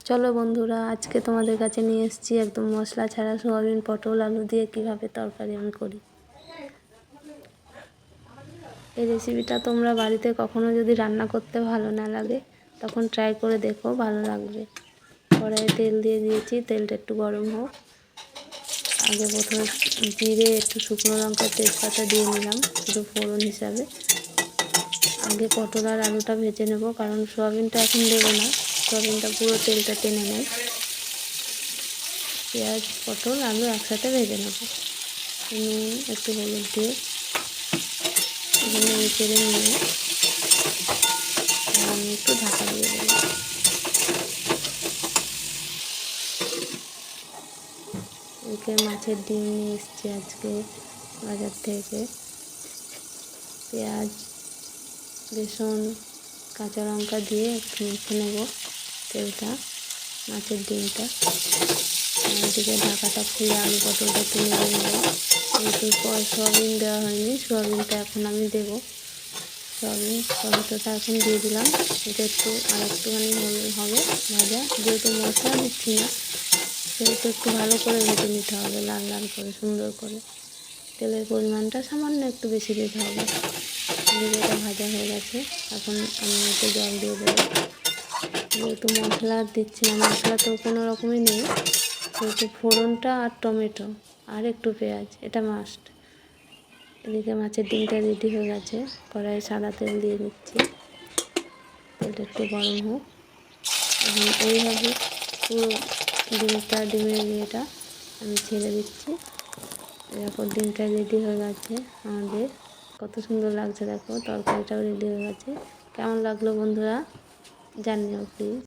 চলো বন্ধুরা, আজকে তোমাদের কাছে নিয়ে এসেছি একদম মশলা ছাড়া সোয়াবিন পটল আলু দিয়ে কিভাবে তরকারি আমি করি। এই রেসিপিটা তোমরা বাড়িতে কখনো যদি রান্না করতে ভালো না লাগে তখন ট্রাই করে দেখো, ভালো লাগবে। কড়াইয়ে তেল দিয়ে দিয়েছি, তেলটা একটু গরম হোক। আগে প্রথমে জিরে, একটু শুকনো লঙ্কা, তেজপাতা দিয়ে নিলাম শুধু ফোড়ন হিসাবে। আগে পটল আর আলুটা ভেজে নেব, কারণ সোয়াবিনটা এখন দেবো না, সোয়াবিনটা পুরো তেলটা টেনে নেয়। পেঁয়াজ পটল আলু একসাথে ভেজে নেব। নুন একটু হলুদ দিয়ে নেড়ে চেড়ে নিয়ে আমি একটু ঢাকা দিয়ে দেবো। এদিকে মাছের ডিম নিয়ে এসছি আজকে বাজার থেকে। পেঁয়াজ, বেসন, কাঁচা লঙ্কা দিয়ে একটু মেখে নেব তেলটা, মাছের ডিমটা। এদিকে ঢাকাটা খুলে আলু পটলটা একটু নেড়ে নেব। একটু পর সোয়াবিন দেওয়া হয়নি, সোয়াবিনটা এখন আমি দেবো। টমেটোটা এখন দিয়ে দিলাম। এটা একটু আর একটুখানি হবে ভাজা, যেহেতু মশলা দিচ্ছি না সেহেতু একটু ভালো করে ভেজে নিতে হবে, লাল লাল করে সুন্দর করে। তেলের পরিমাণটা সামান্য একটু বেশি দিতে হবে। এটা ভাজা হয়ে গেছে, এখন আমি একটু জল দিয়ে দেবো। যেহেতু মশলা দিচ্ছি না, মশলা তো কোনো রকমই নেই, সেহেতু ফোড়নটা আর টমেটো আর একটু পেঁয়াজ এটা মাস্ট। এদিকে মাছের ডিমটা রেডি হয়ে গেছে, কড়াইয়ে সাদা তেল দিয়ে দিচ্ছি। তেলটা একটু গরম হোক। এখন এইভাবে পুরো ডিমের ইয়েটা আমি ছেড়ে দিচ্ছি। দেখো ডিমটা রেডি হয়ে গেছে আমাদের, কত সুন্দর লাগছে। দেখো তরকারিটাও রেডি হয়ে গেছে। কেমন লাগলো বন্ধুরা জানিও প্লিজ।